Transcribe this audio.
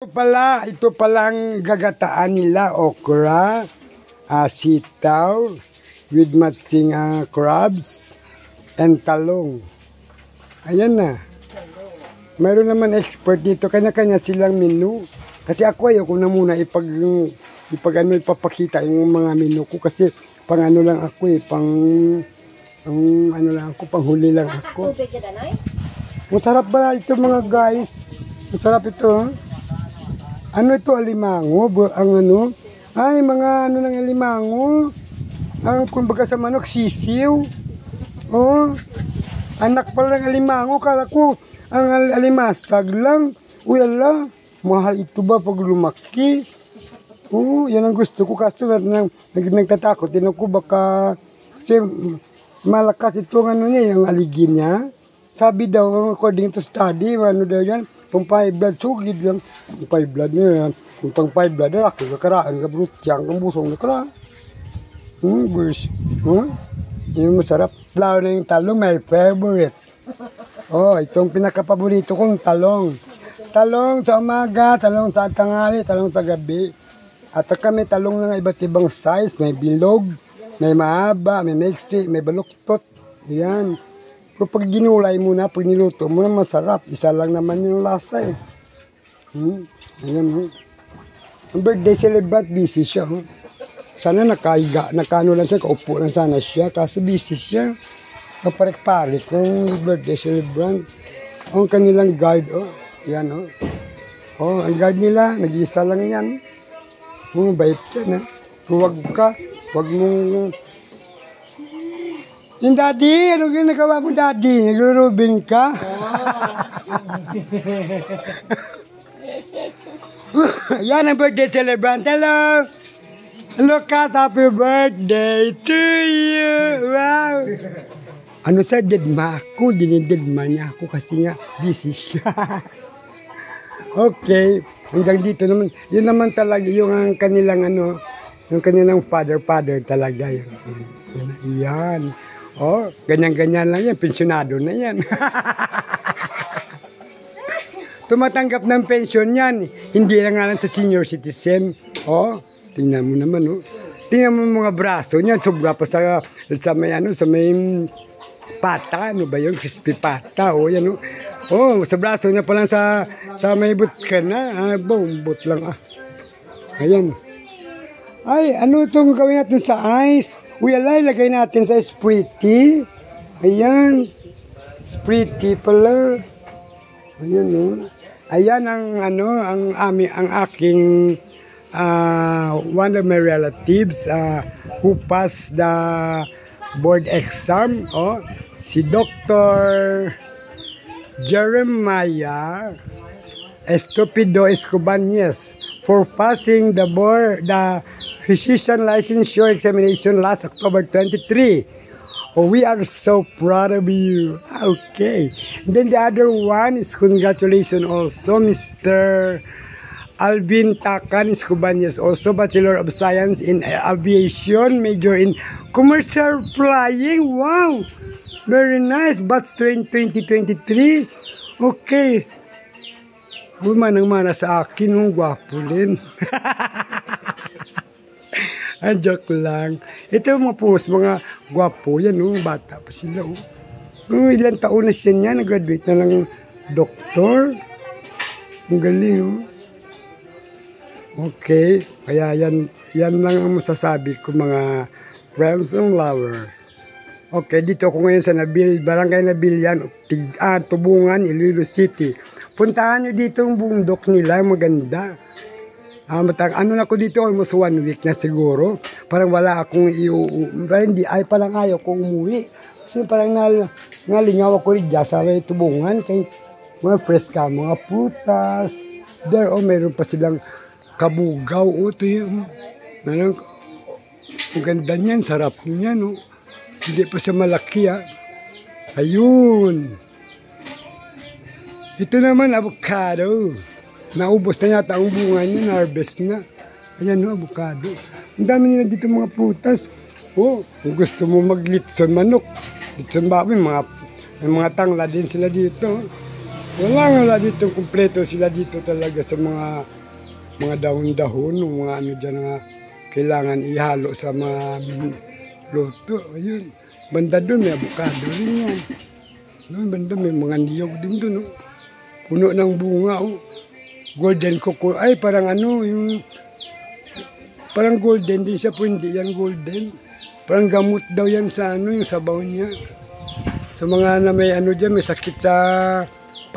Ito palang gagataan nila, okra, sitaw, with matching crabs, and talong. Ayan na. Mayroon naman expert dito, kanya-kanya silang menu. Kasi ako ayoko na muna ipapakita yung mga menu ko kasi pang ano lang ako panghuli lang ako. Masarap ba ito mga guys? Masarap ito, ha? Ano ito, alimango? Ay, mga ng alimango. Ang kumbaga sa manok, sisiw. Oh, anak pala ng alimango. Kala ko, ang alimasag lang. Uy, ala, mahal ito ba pag lumaki? Oh, yan ang gusto ko. Kaso nagtatakot. Tinan ko baka, kasi malakas ito yung aligi niya. Sabi daw, according to study, ano daw yan, pang 5 blood, sugid lang. Pang 5 blood na yan. Kung pang 5 blood, laki, kakaraan, kabrutiyang, kang busong, nakaraan. Guys. Yung masarap. Lalo na yung talong, my favorite. Oh, itong pinakapaborito kong talong. Talong sa umaga, talong sa tanghali, talong sa gabi. At kami talong ng iba't ibang size. May bilog, may mahaba, may maiksi, may baluktot. Ayan. Pero pag ginulay mo na, pag niluto mo na, masarap. Isa lang naman yung lasa eh. Ayan. Ang birthday celebrant, busy siya. Sana nakano lang siya, kaupo lang sana siya. Kasi busy siya. Kaparik-parik ng birthday celebrant. Ang kanilang guard, yan ang guard nila, nag-isa lang yan. Bait yan, huwag mong... Yung daddy, ano ginagawa mo daddy? Naglurubing ka? Yan ang birthday celebrant. Hello! Hello, Kat. Happy birthday to you! Wow! Ano sa dedma ako? Dinidedma niya ako kasi nga busy siya. Okay. Hanggang dito naman. Yun naman talaga yung kanilang yung kanilang father talaga. Yan. Oh, ganyan-ganyan lang yan. Pensyonado na yan. Tumatanggap ng pensyon yan. Hindi lang nga lang sa senior citizen. Oh, tingnan mo naman, Tingnan mo mga braso niyan. Sobra pa sa may pata. Ano ba yun? Crispy pata. Oh, yan, Oh, sa braso niya pa lang sa may but ka na. But lang, Ayan. Ay, ano itong gawin natin sa ice? Uy, alay, lagay natin sa Sprite. Ayan. Sprite pala. Ayan, Ayan ang aking one of my relatives who passed the board exam. Si Dr. Jeremiah Estupido Escobañez for passing the physician licensure examination last October 23. We are so proud of you. Okay. And then the other one is congratulations also, Mr. Alvin Takan Escobañez, also Bachelor of Science in Aviation, major in Commercial Flying. Wow! Very nice. Batch 2023. Okay. Manang-mana sa akin, gwapo din. Joke lang. Ito mga gwapo yan, bata pa sila. Ilang taon na siya niya, nag-graduate na ng doktor. Ang galing, Okay, kaya yan lang ang masasabi ko mga friends and lovers. Okay, dito ako ngayon sa Barangay Nabilyan, Tubungan, Iloilo City. Puntahan nyo dito ang bundok nila, maganda. Ano na ko dito, almost 1 week na siguro. Parang wala akong parang ayaw ko umuwi. Kasi parang nalingaw ako rin dyan sa Tubungan. Kaya mga fresh ka, mga putas. There, mayroon pa silang kabugaw. Ito yung, ang ganda niyan, sarap niyan. Hindi pa siya malaki, Ayun. Ito naman, avocado. Naubos na yata ang bunga niya, na-harvest na. Ayan, avocado. Ang dami nila dito mga putas. Kung gusto mo maglitson manok, litson baboy, mga tangla din sila dito. Wala dito kumpleto sila dito talaga sa mga dahon-dahon, mga ano dyan na kailangan ihalo sa mga luto. Ayun. Banda doon may avocado rin yan. Doon banda may mga niyog din doon. Oh. Puno ng bunga. Oh. Golden coco. Ay parang ano yung parang golden din siya po, hindi yan golden. Parang gamot daw yan sa ano yung sabaw niya. Sa mga na may ano dyan, may sakit sa